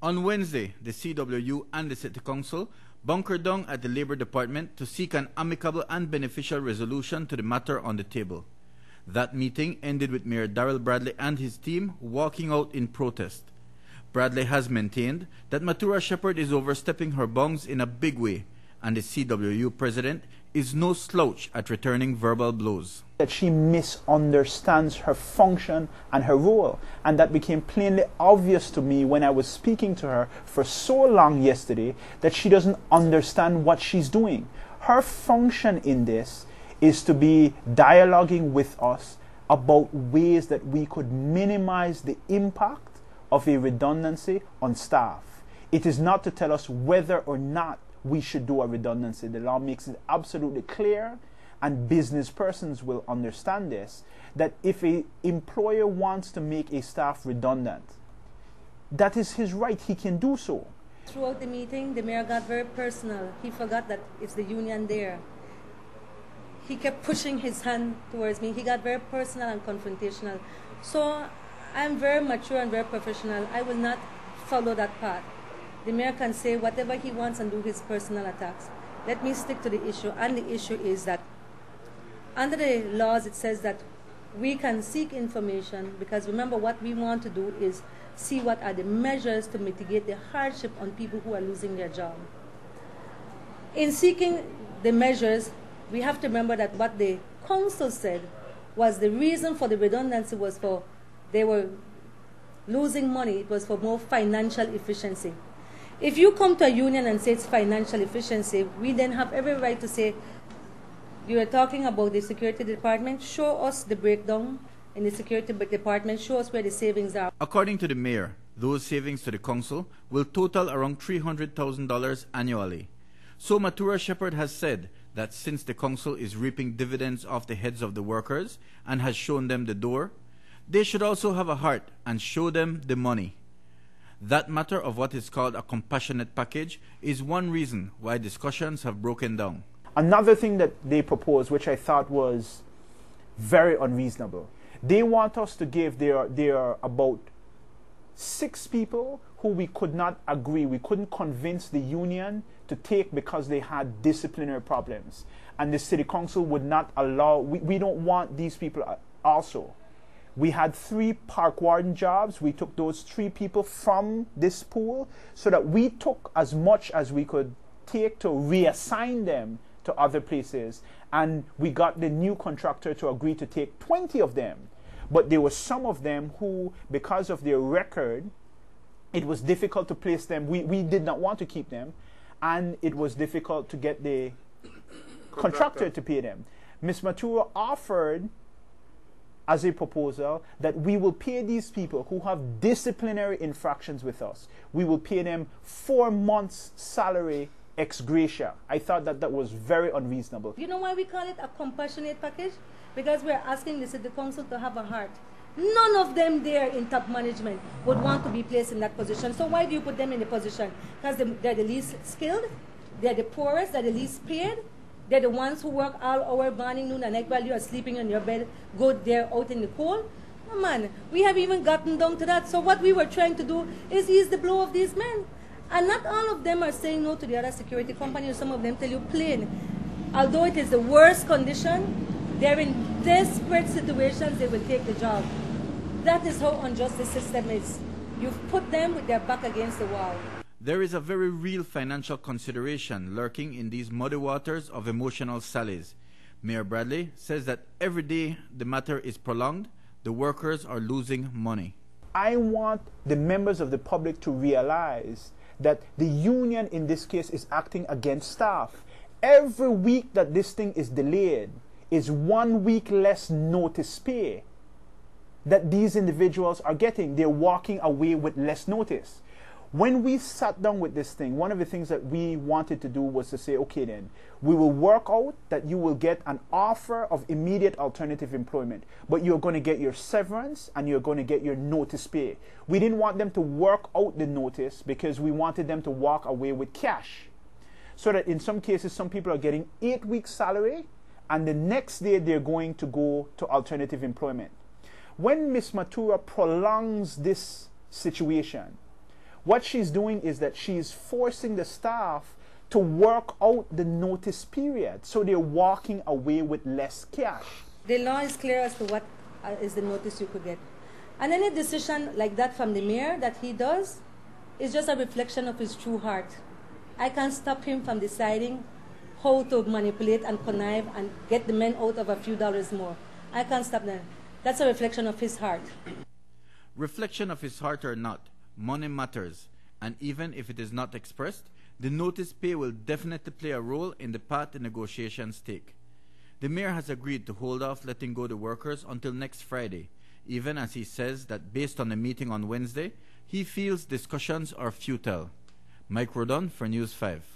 On Wednesday, the CWU and the City Council bunkered down at the Labour Department to seek an amicable and beneficial resolution to the matter on the table. That meeting ended with Mayor Darrell Bradley and his team walking out in protest. Bradley has maintained that Matura Shepherd is overstepping her bounds in a big way, and the CWU president is no slouch at returning verbal blows. That she misunderstands her function and her role, and that became plainly obvious to me when I was speaking to her for so long yesterday, that she doesn't understand what she's doing. Her function in this is to be dialoguing with us about ways that we could minimize the impact of a redundancy on staff. It is not to tell us whether or not we should do a redundancy. The law makes it absolutely clear, and business persons will understand this, that if an employer wants to make a staff redundant, that is his right. He can do so. Throughout the meeting, the mayor got very personal. He forgot that it's the union there. He kept pushing his hand towards me. He got very personal and confrontational. So I'm very mature and very professional. I will not follow that path. The mayor can say whatever he wants and do his personal attacks. Let me stick to the issue, and the issue is that under the laws it says that we can seek information, because remember, what we want to do is see what are the measures to mitigate the hardship on people who are losing their job. In seeking the measures, we have to remember that what the council said was the reason for the redundancy was for they were losing money. It was for more financial efficiency. If you come to a union and say it's financial efficiency, we then have every right to say, you are talking about the security department, show us the breakdown in the security department, show us where the savings are. According to the mayor, those savings to the council will total around $300,000 annually. So Matura Shepherd has said that since the council is reaping dividends off the heads of the workers and has shown them the door, they should also have a heart and show them the money. That matter of what is called a compassionate package is one reason why discussions have broken down. Another thing that they proposed, which I thought was very unreasonable, they want us to give, there are about 6 people who we could not agree, we couldn't convince the union to take because they had disciplinary problems. And the city council would not allow, we don't want these people also. We had 3 park warden jobs. We took those 3 people from this pool so that we took as much as we could take to reassign them to other places. And we got the new contractor to agree to take 20 of them. But there were some of them who, because of their record, it was difficult to place them. We did not want to keep them. And it was difficult to get the contractor to pay them. Ms. Matura offered as a proposal that we will pay these people who have disciplinary infractions with us. We will pay them 4 months' salary ex gratia. I thought that that was very unreasonable. You know why we call it a compassionate package? Because we're asking the city council to have a heart. None of them there in top management would want to be placed in that position. So why do you put them in the position? Because they're the least skilled, they're the poorest, they're the least paid. They're the ones who work all hour, morning, noon, and night while you are sleeping in your bed, go there out in the cold. Oh man, we have even gotten down to that. So what we were trying to do is ease the blow of these men. And not all of them are saying no to the other security company. Some of them tell you plain. Although it is the worst condition, they're in desperate situations, they will take the job. That is how unjust the system is. You've put them with their back against the wall. There is a very real financial consideration lurking in these muddy waters of emotional sallies. Mayor Bradley says that every day the matter is prolonged, the workers are losing money. I want the members of the public to realize that the union in this case is acting against staff. Every week that this thing is delayed is 1 week less notice pay that these individuals are getting. They're walking away with less notice. When we sat down with this thing, one of the things that we wanted to do was to say, okay then, we will work out that you will get an offer of immediate alternative employment, but you're going to get your severance and you're going to get your notice pay. We didn't want them to work out the notice because we wanted them to walk away with cash. So that in some cases, some people are getting 8 weeks salary and the next day they're going to go to alternative employment. When Ms. Matura prolongs this situation, What she's doing is that she's forcing the staff to work out the notice period, so they're walking away with less cash. The law is clear as to what is the notice you could get. And any decision like that from the mayor that he does is just a reflection of his true heart. I can't stop him from deciding how to manipulate and connive and get the men out of a few dollars more. I can't stop that. That's a reflection of his heart. Reflection of his heart or not, money matters, and even if it is not expressed, the notice pay will definitely play a role in the path the negotiations take. The mayor has agreed to hold off letting go the workers until next Friday, even as he says that based on the meeting on Wednesday, he feels discussions are futile. Mike Rodon for News 5.